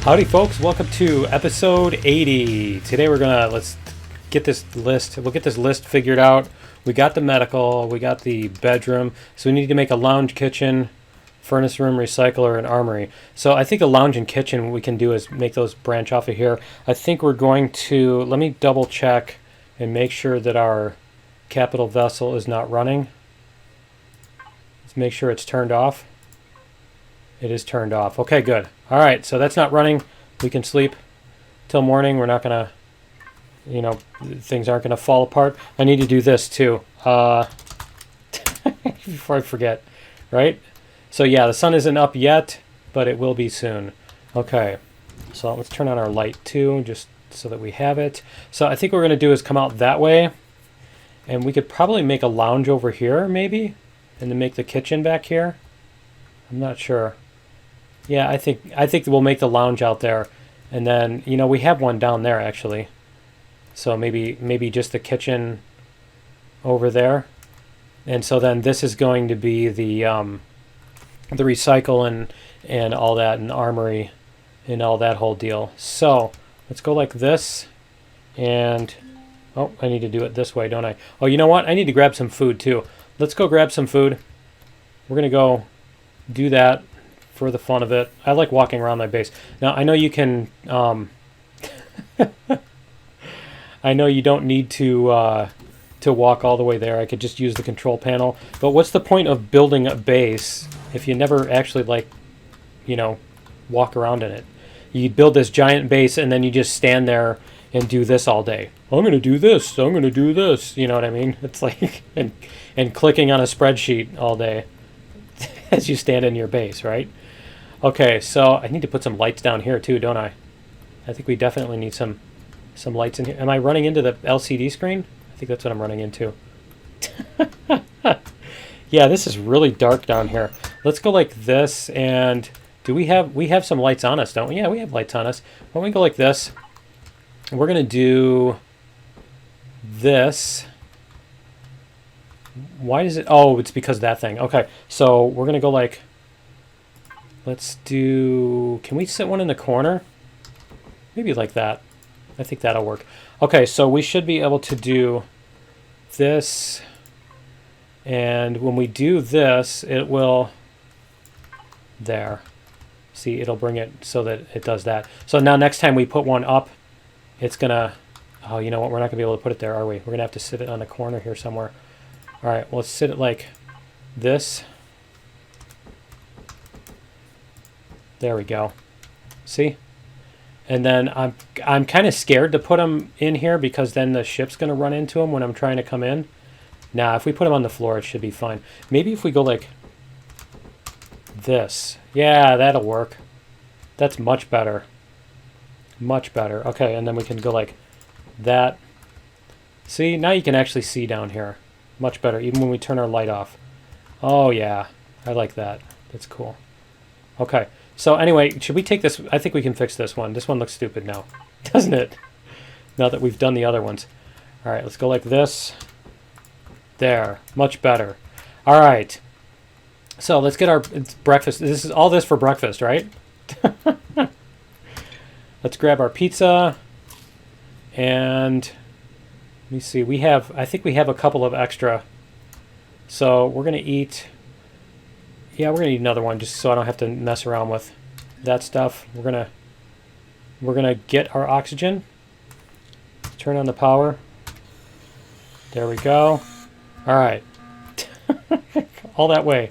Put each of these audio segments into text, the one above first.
Howdy folks, welcome to episode 80. Today let's get this list, we'll get this list figured out. We got the medical, we got the bedroom, so we need to make a lounge kitchen, furnace room, recycler, and armory. So I think a lounge and kitchen what we can do is make those branch off of here. I think we're going to, let me double check and make sure that our capital vessel is not running. Let's make sure it's turned off. It is turned off. Okay, good. All right, so that's not running. We can sleep till morning. We're not going to, things aren't going to fall apart. I need to do this too before I forget, right? So yeah, the sun isn't up yet, but it will be soon. Okay, so let's turn on our light too, just so that we have it. So I think what we're going to do is come out that way, and we could probably make a lounge over here maybe, and then make the kitchen back here. I'm not sure. Yeah, I think we'll make the lounge out there, and then we have one down there actually, so maybe just the kitchen over there, and so then this is going to be the recycle and all that, and armory and all that whole deal. So let's go like this, and oh, I need to do it this way, don't I? Oh, you know what? I need to grab some food too. Let's go grab some food. We're gonna go do that for the fun of it. I like walking around my base. Now, I know you can, I know you don't need to walk all the way there. I could just use the control panel. But what's the point of building a base if you never actually, walk around in it? You build this giant base and then you just stand there and do this all day. I'm going to do this. I'm going to do this. You know what I mean? It's like, and clicking on a spreadsheet all day as you stand in your base, right? Okay, so I need to put some lights down here too, don't I? I think we definitely need some lights in here. Am I running into the LCD screen? I think that's what I'm running into. Yeah, this is really dark down here. Let's go like this, and we have some lights on us, don't we? Yeah, we have lights on us. Why don't we go like this? We're gonna do this. Why does it? Oh, it's because of that thing. Okay, so we're gonna go like. Let's do. Can we sit one in the corner? Maybe like that. I think that'll work. Okay, so we should be able to do this, and when we do this, it will. There. See, it'll bring it so that it does that. So now next time we put one up, it's gonna. Oh, you know what? We're not gonna be able to put it there, are we? We're gonna have to sit it on the corner here somewhere. All right, well, let's sit it like this. There we go. See? And then I'm kind of scared to put them in here because then the ship's going to run into them when I'm trying to come in. Nah, if we put them on the floor, it should be fine. Maybe if we go like this. Yeah, that'll work. That's much better. Much better. Okay, and then we can go like that. See, now you can actually see down here. Much better, even when we turn our light off. Oh, yeah. I like that. That's cool. Okay. So anyway, should we take this? I think we can fix this one. This one looks stupid now, doesn't it? Now that we've done the other ones. All right, let's go like this. There, much better. All right. So let's get our breakfast. This is all this for breakfast, right? Let's grab our pizza. And let me see. I think we have a couple of extra. So we're going to eat. Yeah, we're gonna need another one just so I don't have to mess around with that stuff. We're gonna get our oxygen. Turn on the power. There we go. All right. All that way.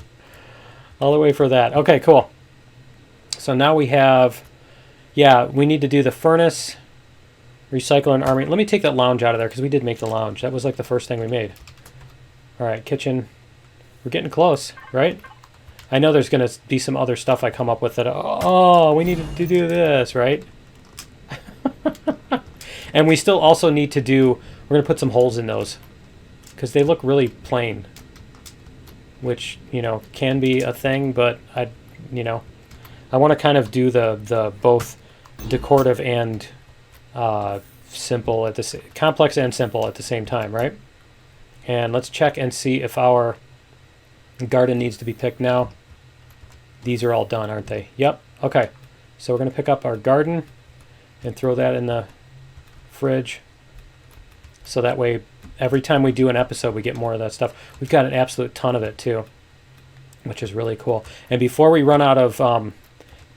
All the way for that. Okay, cool. So now we have, yeah, we need to do the furnace, recycle, and armory. Let me take that lounge out of there because we did make the lounge. That was like the first thing we made. All right, kitchen. We're getting close, right? I know there's going to be some other stuff I come up with that, oh, we need to do this, right? And we still also need to do, we're going to put some holes in those because they look really plain, which, can be a thing, but I want to kind of do the both decorative and simple complex and simple at the same time, right? And let's check and see if our garden needs to be picked now. These are all done, aren't they? Yep. Okay. So we're going to pick up our garden and throw that in the fridge. So that way, every time we do an episode, we get more of that stuff. We've got an absolute ton of it too, which is really cool. And before we run out of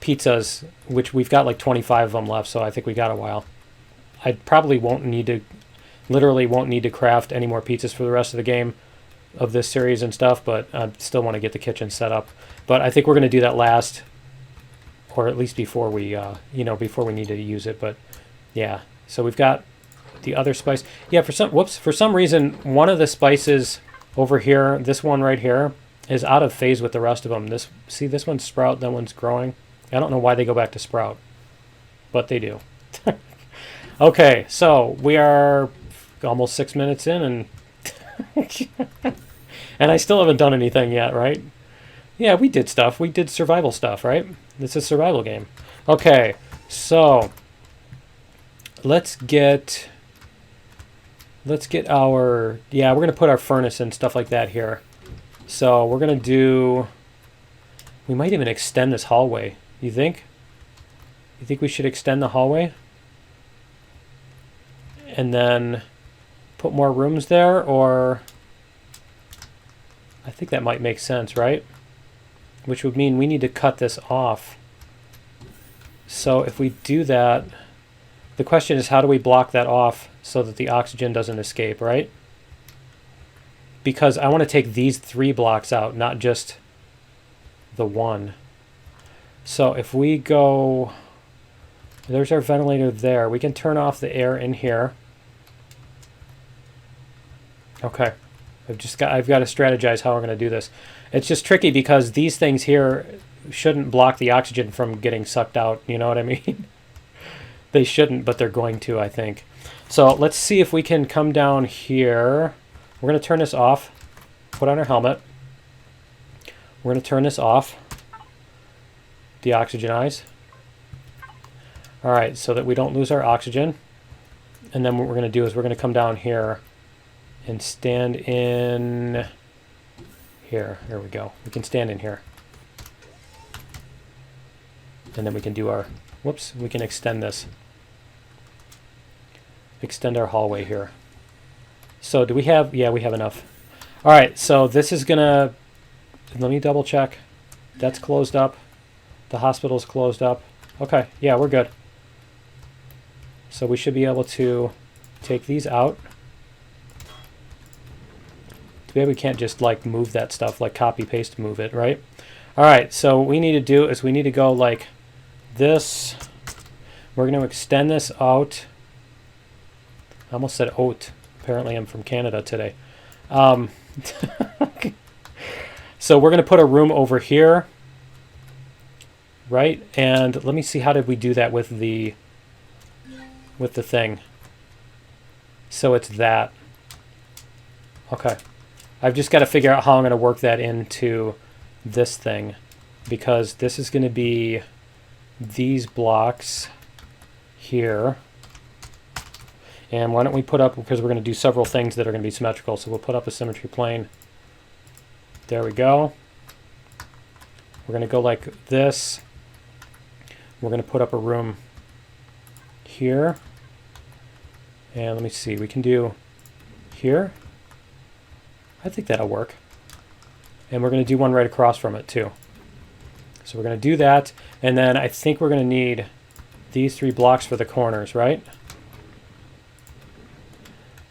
pizzas, which we've got like 25 of them left, so I think we got a while. I probably literally won't need to craft any more pizzas for the rest of the game of this series and stuff, but I still want to get the kitchen set up. But I think we're going to do that last, or at least before we, before we need to use it. But yeah, so we've got the other spice. Yeah, for some reason, one of the spices over here, this one right here, is out of phase with the rest of them. This one's sprout, that one's growing. I don't know why they go back to sprout, but they do. Okay, so we are almost 6 minutes in, and and I still haven't done anything yet, right? Yeah, we did stuff. We did survival stuff, right? It's a survival game. Okay, so let's get our, yeah, we're going to put our furnace and stuff like that here. So we're going to do, we might even extend this hallway. You think? You think we should extend the hallway? And then put more rooms there, or I think that might make sense, right? Which would mean we need to cut this off. So if we do that, the question is, how do we block that off so that the oxygen doesn't escape, right? Because I want to take these 3 blocks out, not just the one. So if we go, there's our ventilator there. We can turn off the air in here. Okay, I've got to strategize how we're going to do this. It's just tricky because these things here shouldn't block the oxygen from getting sucked out. You know what I mean? They shouldn't, but they're going to, I think. So let's see if we can come down here. We're going to turn this off. Put on our helmet. We're going to turn this off. Deoxygenize. All right, so that we don't lose our oxygen. And then what we're going to do is we're going to come down here and stand in here. Here we go. We can stand in here. And then we can do our, whoops, we can extend this. Extend our hallway here. So do we have, yeah, we have enough. All right, so this is gonna, let me double check. That's closed up. The hospital's closed up. Okay, yeah, we're good. So we should be able to take these out. Maybe we can't just like move that stuff, like copy paste move it, right? All right, so what we need to do is we need to go like this. We're going to extend this out. I almost said oat. Apparently I'm from Canada today. So we're going to put a room over here, right? And let me see, how did we do that with the thing? So it's that. Okay. I've just got to figure out how I'm going to work that into this thing, because this is going to be these blocks here. And why don't we put up, because we're going to do several things that are going to be symmetrical, so we'll put up a symmetry plane. There we go. We're going to go like this. We're going to put up a room here. And let me see, we can do here. I think that'll work. And we're going to do one right across from it too. So we're going to do that. And then I think we're going to need these 3 blocks for the corners, right?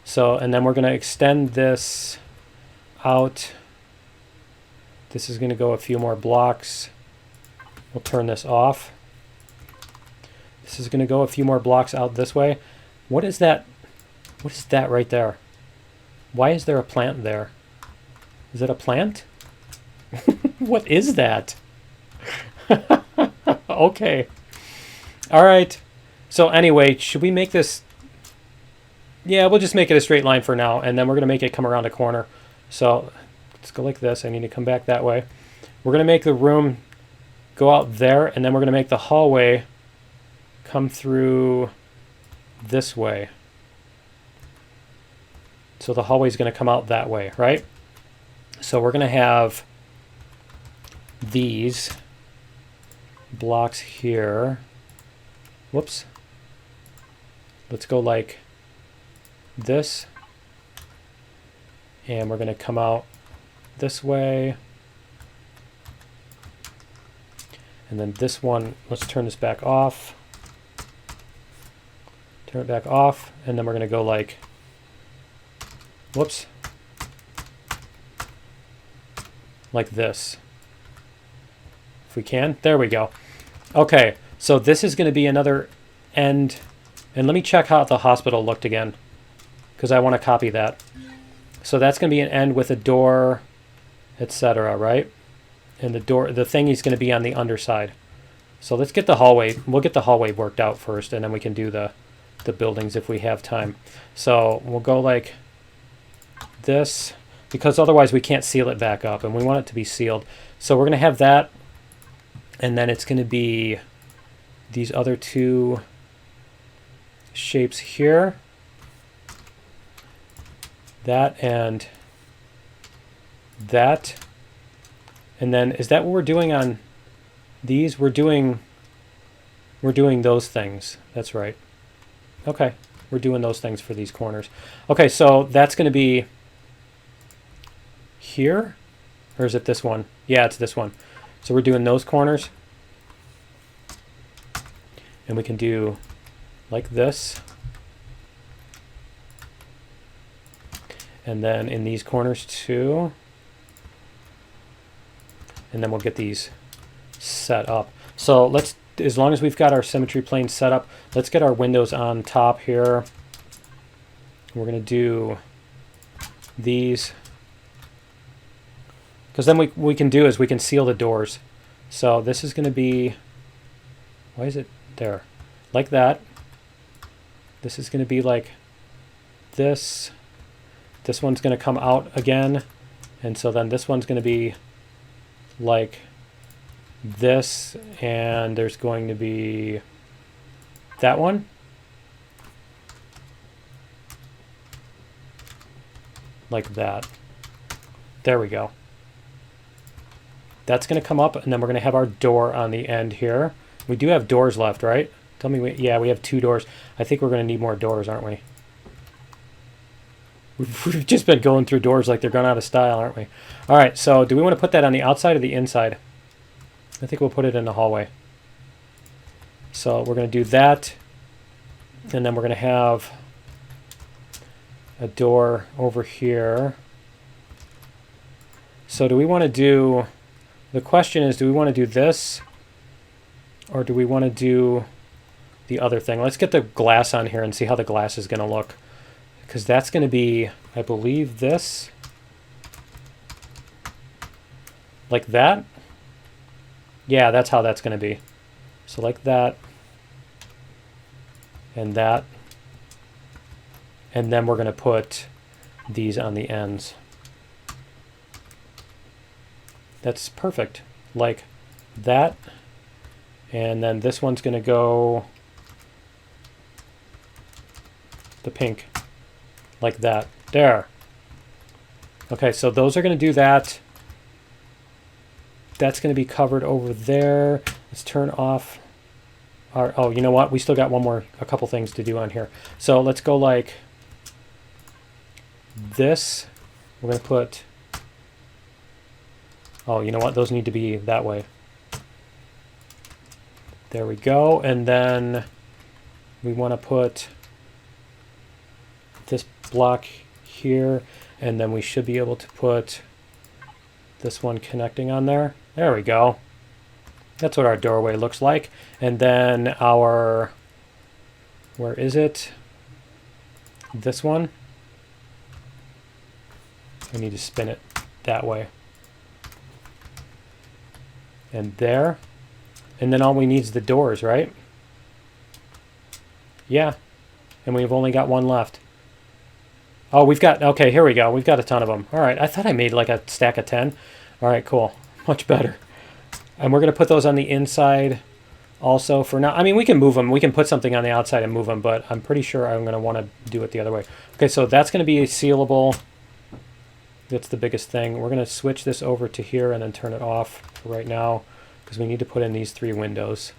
So, and then we're going to extend this out. This is going to go a few more blocks. We'll turn this off. This is going to go a few more blocks out this way. What is that? What is that right there? Why is there a plant there? Is it a plant? What is that? Okay. All right. So anyway, should we make this? Yeah, we'll just make it a straight line for now, and then we're going to make it come around a corner. So let's go like this. I need to come back that way. We're going to make the room go out there, and then we're going to make the hallway come through this way. So the hallway is going to come out that way, right? So we're going to have these blocks here. Whoops. Let's go like this. And we're going to come out this way. And then this one, let's turn this back off. Turn it back off. And then we're going to go like, whoops, like this. If we can. There we go. Okay, so this is going to be another end. And let me check how the hospital looked again, because I want to copy that. So that's going to be an end with a door, etc., right? And the door, the thingy's going to be on the underside. So let's get the hallway. We'll get the hallway worked out first, and then we can do the buildings if we have time. So we'll go like this, because otherwise we can't seal it back up, and we want it to be sealed. So we're going to have that, and then it's going to be these other two shapes here. That and that. And then is that what we're doing on these? We're doing those things. That's right. Okay. We're doing those things for these corners. Okay, so that's going to be here, or is it this one? Yeah, it's this one. So we're doing those corners. And we can do like this. And then in these corners too. And then we'll get these set up. So let's, as long as we've got our symmetry plane set up, let's get our windows on top here. We're going to do these. Because then we can do is we can seal the doors. So this is going to be, why is it there? Like that. This is going to be like this. This one's going to come out again. And so then this one's going to be like this. And there's going to be that one. Like that. There we go. That's going to come up, and then we're going to have our door on the end here. We do have doors left, right? Tell me, yeah, we have 2 doors. I think we're going to need more doors, aren't we? We've just been going through doors like they're gone out of style, aren't we? All right, so do we want to put that on the outside or the inside? I think we'll put it in the hallway. So we're going to do that, and then we're going to have a door over here. So do we want to do, the question is, do we want to do this, or do we want to do the other thing? Let's get the glass on here and see how the glass is going to look. Because that's going to be, I believe, this. Like that. Yeah, that's how that's going to be. So like that. And that. And then we're going to put these on the ends. That's perfect. Like that. And then this one's going to go the pink. Like that. There. Okay, so those are going to do that. That's going to be covered over there. Let's turn off our, oh, you know what? We still got a couple things to do on here. So let's go like this. We're going to put, oh, you know what? Those need to be that way. There we go. And then we want to put this block here, and then we should be able to put this one connecting on there. There we go. That's what our doorway looks like. And then our, where is it? This one. I need to spin it that way. And there. And then all we need is the doors, right? Yeah. And we've only got one left. Oh, we've got, okay, here we go. We've got a ton of them. All right, I thought I made like a stack of 10. All right, cool. Much better. And we're going to put those on the inside also for now. I mean, we can move them. We can put something on the outside and move them, but I'm pretty sure I'm going to want to do it the other way. Okay, so that's going to be sealable. That's the biggest thing. We're going to switch this over to here and then turn it off for right now. because we need to put in these 3 windows.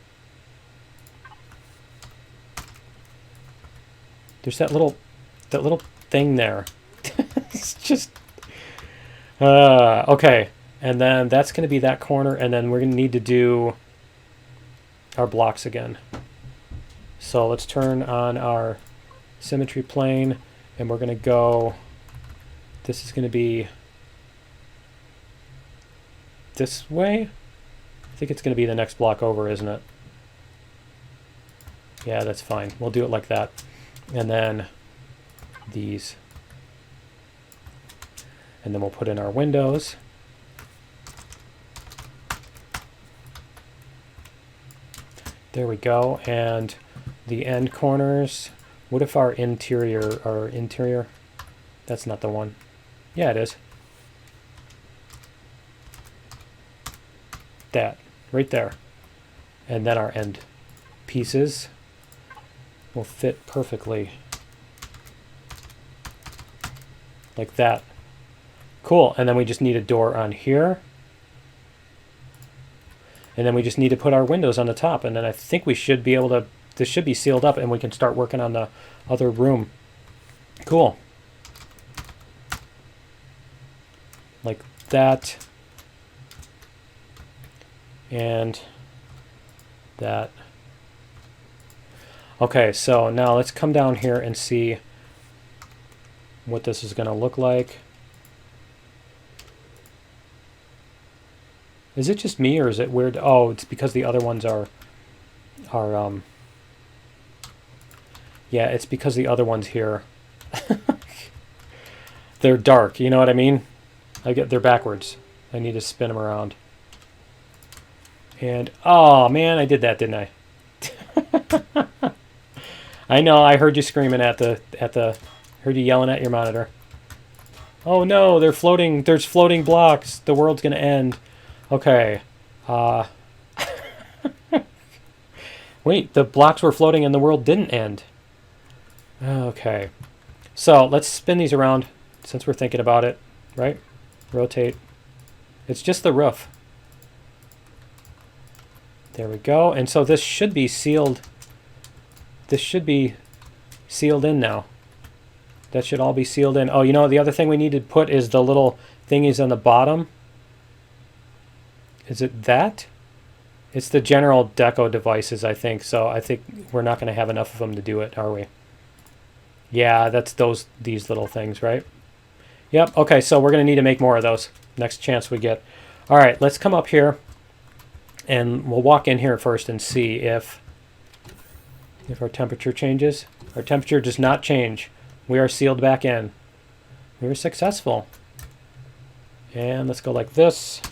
There's that little thing there. It's just okay. And then that's going to be that corner, and then we're going to need to do our blocks again. So let's turn on our symmetry plane, and we're going to go, this is going to be this way. I think it's going to be the next block over, isn't it? Yeah, that's fine. We'll do it like that. And then these. And then we'll put in our windows. There we go. And the end corners. What if our interior, that's not the one. Yeah, it is. That, right there. And then our end pieces will fit perfectly. Like that. Cool. And then we just need a door on here. And then we just need to put our windows on the top. And then I think we should be able to, this should be sealed up and we can start working on the other room. Cool. Like that. And that. Okay, so now let's come down here and see what this is going to look like. Is it just me, or is it weird? Oh, it's because the other ones are yeah, it's because the other ones here they're dark, you know what I mean? They're backwards. I need to spin them around. And oh man, I did that, didn't I? I know, I heard you screaming heard you yelling at your monitor. Oh no, they're floating, there's floating blocks. The world's gonna end. Okay. Wait, the blocks were floating and the world didn't end. Okay. So let's spin these around since we're thinking about it, right? Rotate. It's just the roof. There we go. And so this should be sealed. This should be sealed in now. That should all be sealed in. Oh, you know, the other thing we need to put is the little thingies on the bottom. Is it that? It's the general deco devices, I think. So I think we're not going to have enough of them to do it, are we? Yeah, that's these little things, right? Yep. Okay, so we're going to need to make more of those next chance we get. All right, let's come up here, and we'll walk in here first and see if our temperature changes. Our temperature does not change. We are sealed back in. We were successful. And let's go like this.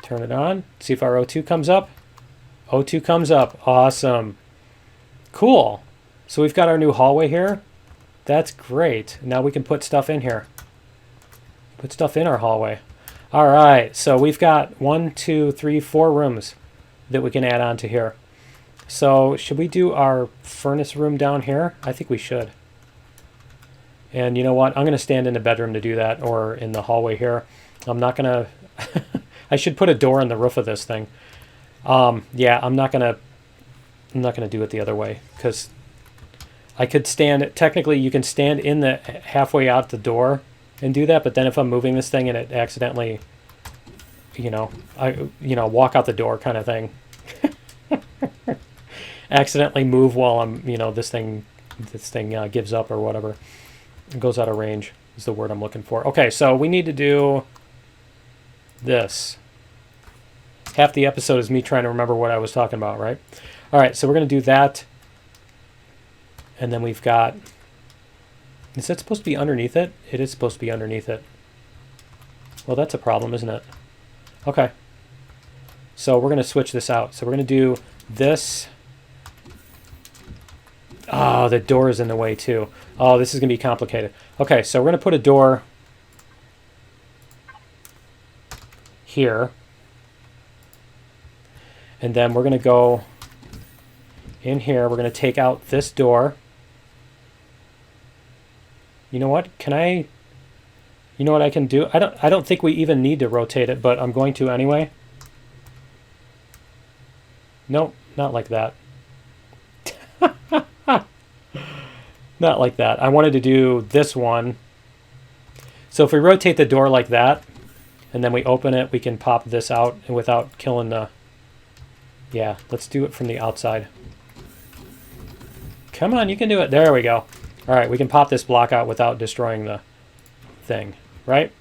Turn it on. See if our O2 comes up. O2 comes up. Awesome. Cool. So we've got our new hallway here. That's great. Now we can put stuff in here. Put stuff in our hallway. All right. So we've got 1, 2, 3, 4 rooms that we can add on to here. So should we do our furnace room down here? I think we should. And you know what? I'm going to stand in the bedroom to do that, or in the hallway here. I'm not going to... I should put a door in the roof of this thing. Yeah, I'm not going to do it the other way, because I could stand... Technically, you can stand in the halfway out the door and do that, but then if I'm moving this thing and it accidentally, walk out the door kind of thing. Accidentally move while I'm, this thing gives up or whatever. It goes out of range is the word I'm looking for. Okay, so we need to do this. Half the episode is me trying to remember what I was talking about, right? All right, so we're going to do that. And then we've got... Is that supposed to be underneath it? It is supposed to be underneath it. Well, that's a problem, isn't it? Okay. So we're going to switch this out. So we're going to do this... Oh, the door is in the way too. Oh, this is going to be complicated. Okay, so we're going to put a door here. And then we're going to go in here. We're going to take out this door. You know what? You know what I can do? I don't think we even need to rotate it, but I'm going to anyway. Nope, not like that. Not like that. I wanted to do this one. So if we rotate the door like that, and then we open it, we can pop this out and without killing the... Yeah, let's do it from the outside. Come on, you can do it. There we go. All right, we can pop this block out without destroying the thing, right?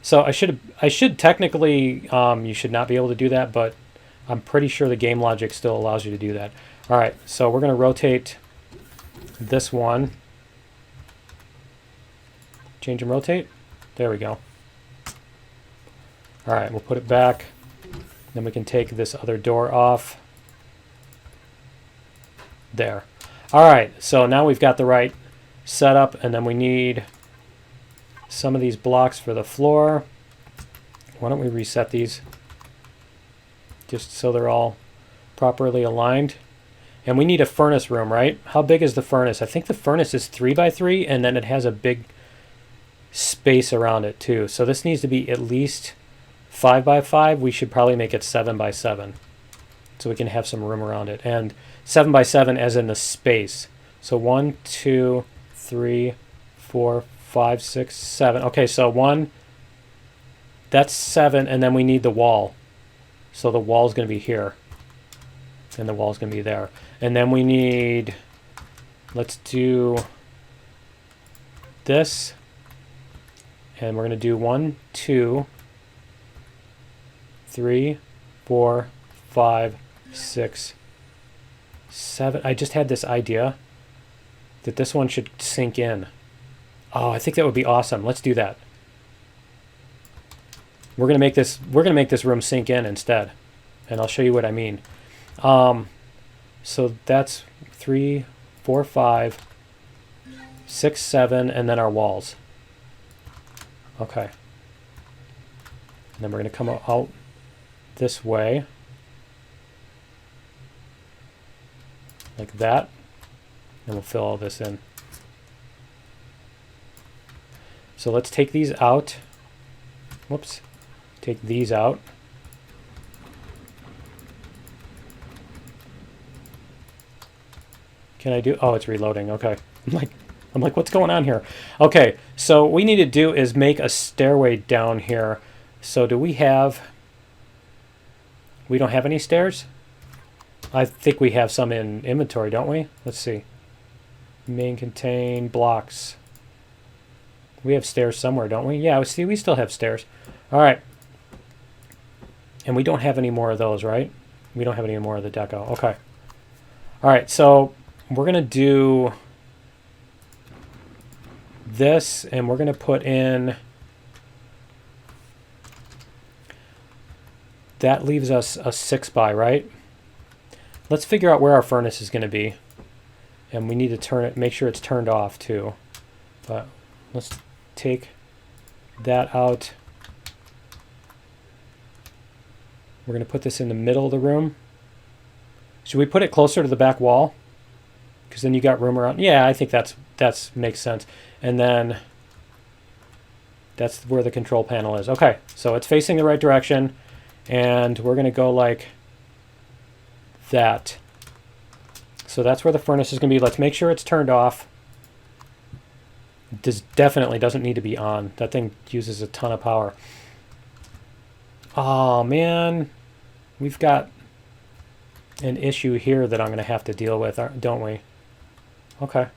So I should technically, you should not be able to do that, but I'm pretty sure the game logic still allows you to do that. All right, so we're going to rotate this one. Change and rotate. There we go. All right, we'll put it back. Then we can take this other door off. There. All right, so now we've got the right setup, and then we need some of these blocks for the floor. Why don't we reset these just so they're all properly aligned? And we need a furnace room, right? How big is the furnace? I think the furnace is 3x3, and then it has a big space around it too. So this needs to be at least 5x5. We should probably make it 7x7 so we can have some room around it. And 7x7 as in the space. So 1, 2, 3, 4, 5, 6, 7. Okay, so 1, that's 7, and then we need the wall. So the wall's going to be here, and the wall's going to be there. And then we need, let's do this, and we're going to do 1, 2, 3, 4, 5, 6, 7. I just had this idea that this one should sink in. Oh, I think that would be awesome. Let's do that. We're gonna make this room sink in instead, and I'll show you what I mean. So that's 3, 4, 5, 6, 7, and then our walls. Okay. And then we're gonna come out this way, like that, and we'll fill all this in. So let's take these out. Whoops. Take these out. Can I do? Oh, it's reloading. Okay. I'm like, what's going on here? Okay. So what we need to do is make a stairway down here. So do we have? We don't have any stairs? I think we have some in inventory, don't we? Let's see. Main contain blocks. We have stairs somewhere, don't we? Yeah, see, we still have stairs. All right. And we don't have any more of those, right? We don't have any more of the deco. Okay. All right, so we're going to do this, and we're going to put in... That leaves us a 6x, right? Let's figure out where our furnace is going to be. And we need to turn it, make sure it's turned off too. But let's take that out. We're going to put this in the middle of the room. Should we put it closer to the back wall? Because then you got room around. Yeah, I think that's makes sense. And then that's where the control panel is. Okay, so it's facing the right direction. And we're going to go like that. So that's where the furnace is going to be. Let's make sure it's turned off. This definitely doesn't need to be on. That thing uses a ton of power. Oh, man. We've got an issue here that I'm going to have to deal with, don't we? Okay.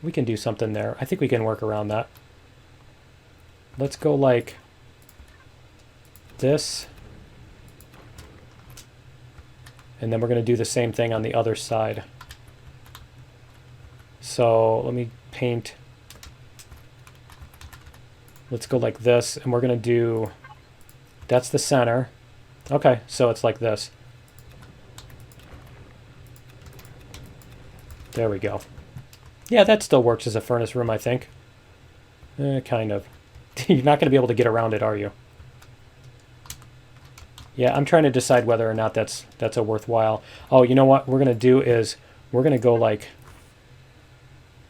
We can do something there. I think we can work around that. Let's go like this. And then we're going to do the same thing on the other side. So let me paint. Let's go like this, and we're going to do, that's the center. Okay, so it's like this. There we go. Yeah, that still works as a furnace room, I think. Kind of. You're not going to be able to get around it, are you? Yeah, I'm trying to decide whether or not that's a worthwhile. Oh, you know what we're going to do is we're going to go like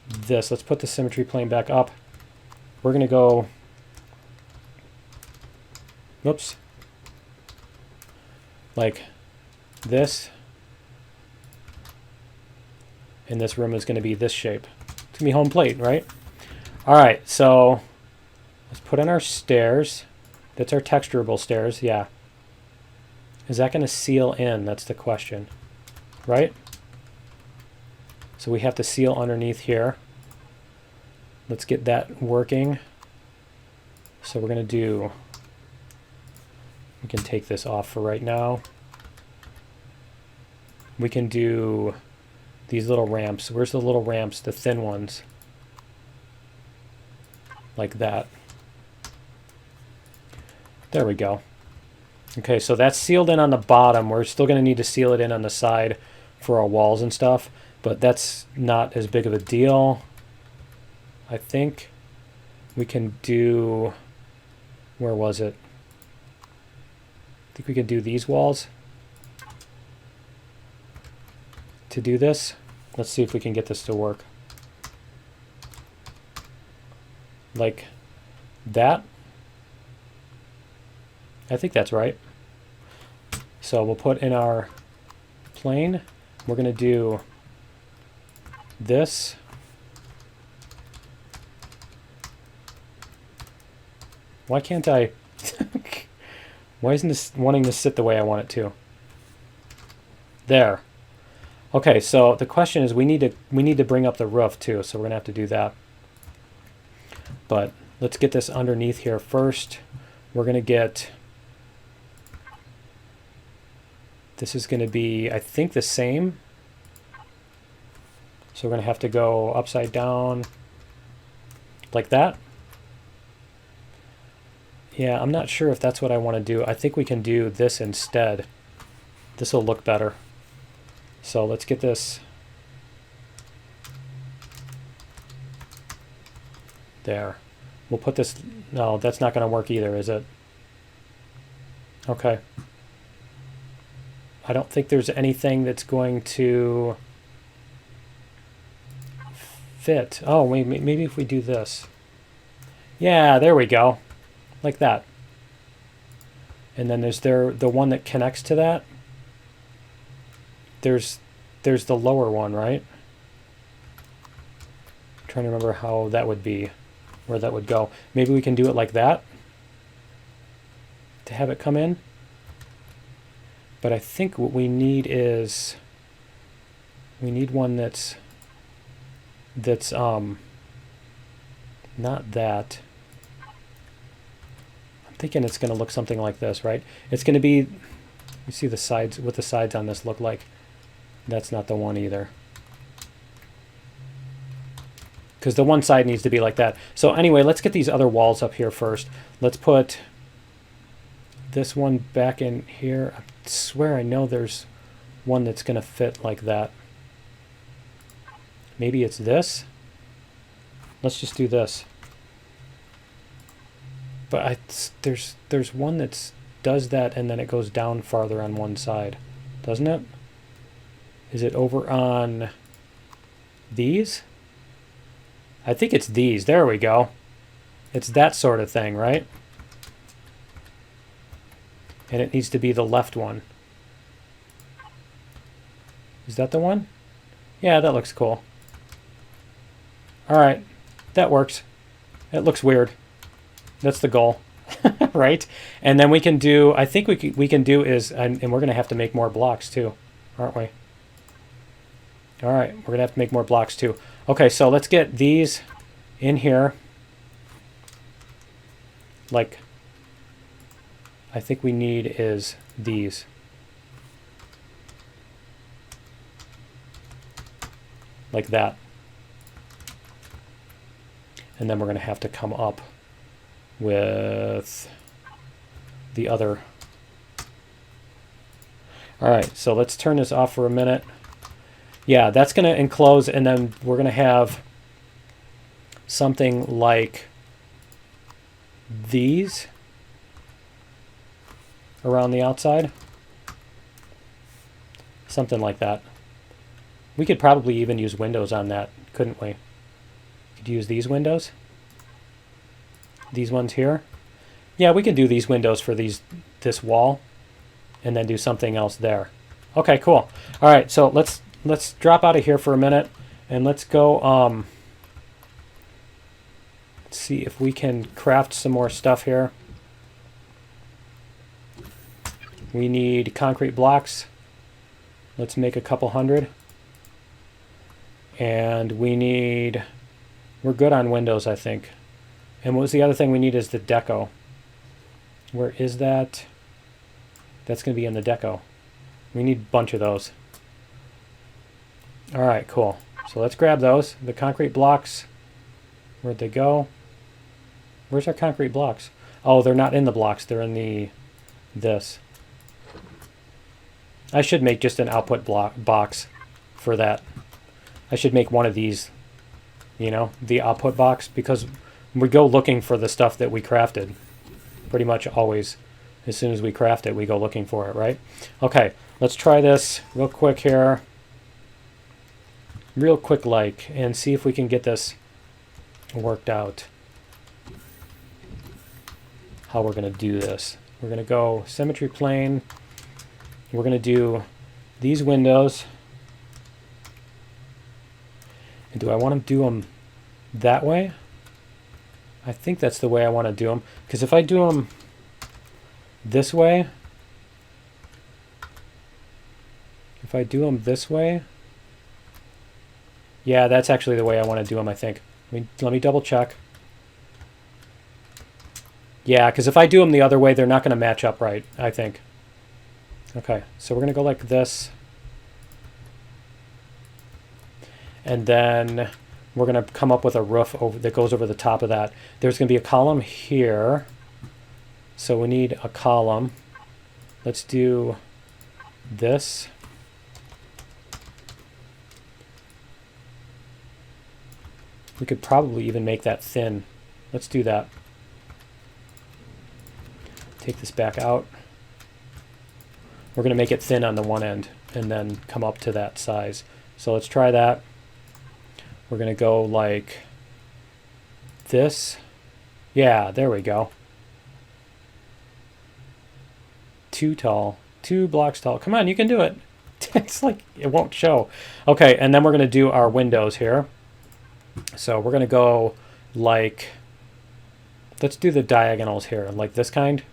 this. Let's put the symmetry plane back up. We're going to go whoops, like this. And this room is going to be this shape. It's going to be home plate, right? All right, so let's put in our stairs. That's our texturable stairs, yeah. Is that going to seal in? That's the question, right? So we have to seal underneath here. Let's get that working. So we're going to do, we can take this off for right now. We can do these little ramps. Where's the little ramps? The thin ones. Like that. There we go. Okay, so that's sealed in on the bottom. We're still going to need to seal it in on the side for our walls and stuff, but that's not as big of a deal. I think we can do, where was it? I think we can do these walls. To do this, let's see if we can get this to work. Like that. I think that's right. So we'll put in our plane. We're going to do this. Why can't I? Why isn't this wanting to sit the way I want it to? There. Okay, so the question is we need to bring up the roof too, so we're going to have to do that. But let's get this underneath here first. We're going to get, this is going to be, I think, the same. So we're going to have to go upside down like that. Yeah, I'm not sure if that's what I want to do. I think we can do this instead. This will look better. So let's get this there. We'll put this, no, that's not going to work either, is it? Okay. I don't think there's anything that's going to fit. Oh, wait, maybe if we do this. Yeah, there we go. Like that. And then there's the one that connects to that. There's the lower one, right? I'm trying to remember how that would be, where that would go. Maybe we can do it like that to have it come in. But I think what we need is, we need one that's not that. I'm thinking it's going to look something like this, right? It's going to be, you see the sides, what the sides on this look like. That's not the one either. Because the one side needs to be like that. So anyway, let's get these other walls up here first. Let's put this one back in here. I swear I know there's one that's going to fit like that. Maybe it's this. Let's just do this. But there's one that does that and then it goes down farther on one side. Doesn't it? Is it over on these? I think it's these. There we go. It's that sort of thing, right? And it needs to be the left one. Is that the one? Yeah, that looks cool. All right, that works. It looks weird. That's the goal, right? And then we can do, I think we can do is, and we're going to have to make more blocks too, aren't we? All right, we're going to have to make more blocks too. Okay, so let's get these in here. Like, I think we need is these. Like that. And then we're going to have to come up with the other. All right, so let's turn this off for a minute. Yeah, that's going to enclose, and then we're going to have something like these around the outside. Something like that. We could probably even use windows on that, couldn't we? Could use these windows. These ones here. Yeah, we can do these windows for this wall, and then do something else there. Okay, cool. All right, so let's drop out of here for a minute, and let's go see if we can craft some more stuff here. We need concrete blocks. Let's make a couple hundred. And we're good on windows, I think. And what was the other thing we need is the deco. Where is that? That's going to be in the deco. We need a bunch of those. All right, cool. So let's grab those. The concrete blocks. Where'd they go? Where's our concrete blocks? Oh, they're not in the blocks. They're in this. I should make just an output box for that. I should make one of these, you know, the output box, because we go looking for the stuff that we crafted. Pretty much always. As soon as we craft it, we go looking for it, right? Okay, let's try this real quick here. Real quick like, and see if we can get this worked out. How we're going to do this. We're going to go symmetry plane. We're going to do these windows. And do I want to do them that way? I think that's the way I want to do them. Because if I do them this way, yeah, that's actually the way I want to do them, I think. Let me double check. Yeah, because if I do them the other way, they're not going to match up right, I think. Okay, so we're going to go like this. And then we're going to come up with a roof that goes over the top of that. There's going to be a column here. So we need a column. Let's do this. We could probably even make that thin. Let's do that. Take this back out. We're going to make it thin on the one end and then come up to that size. So let's try that. We're going to go like this. Yeah, there we go. 2 tall. 2 blocks tall. Come on, you can do it. It's like it won't show. Okay, and then we're going to do our windows here. So we're going to go like, let's do the diagonals here, like this kind.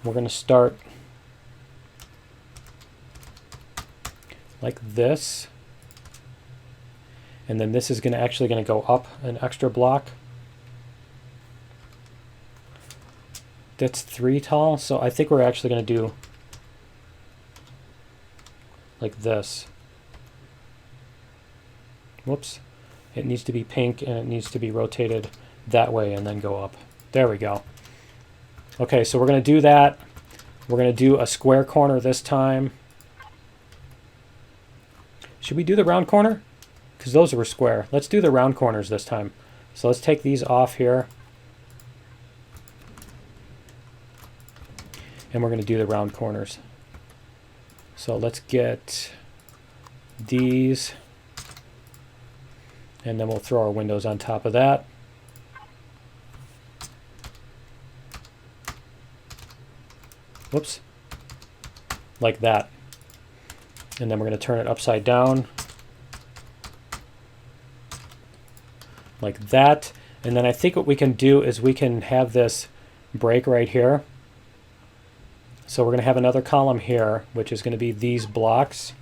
We're going to start like this. And then this is actually going to go up an extra block. That's 3 tall, so I think we're actually going to do like this. Whoops. It needs to be pink and it needs to be rotated that way and then go up. There we go. Okay, so we're going to do that. We're going to do a square corner this time. Should we do the round corner? Because those were square. Let's do the round corners this time. So let's take these off here. And we're going to do the round corners. So let's get these. And then we'll throw our windows on top of that. Whoops. Like that. And then we're going to turn it upside down. Like that. And then I think what we can do is we can have this break right here. So we're going to have another column here, which is going to be these blocks.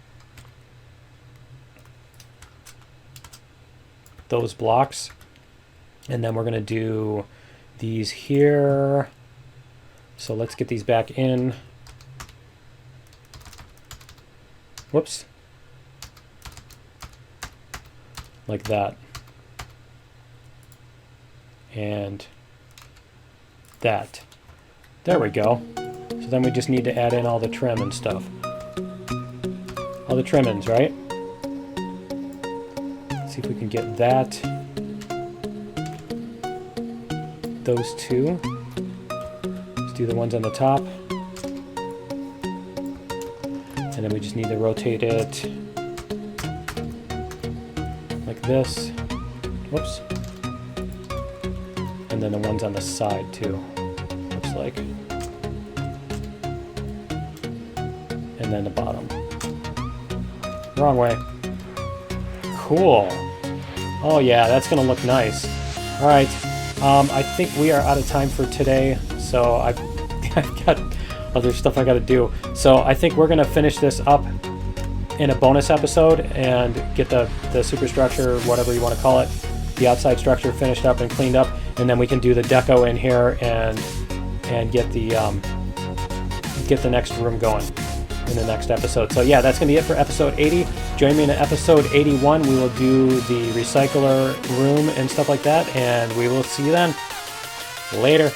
Those blocks. And then we're going to do these here. So let's get these back in. Whoops. Like that. And that. There we go. So then we just need to add in all the trim and stuff. All the trimmings, right? Let's see if we can get that. Those two. Let's do the ones on the top. And then we just need to rotate it like this. Whoops. And then the ones on the side too. looks like. And then the bottom. Wrong way. Cool. Oh yeah, that's gonna look nice. All right, I think we are out of time for today, so I've got other stuff I gotta do. So I think we're gonna finish this up in a bonus episode and get the superstructure, whatever you want to call it, the outside structure finished up and cleaned up, and then we can do the deco in here and get the next room going in the next episode. So yeah, that's gonna be it for episode 80. Join me in episode 81. We will do the recycler room and stuff like that, and we will see you then. Later.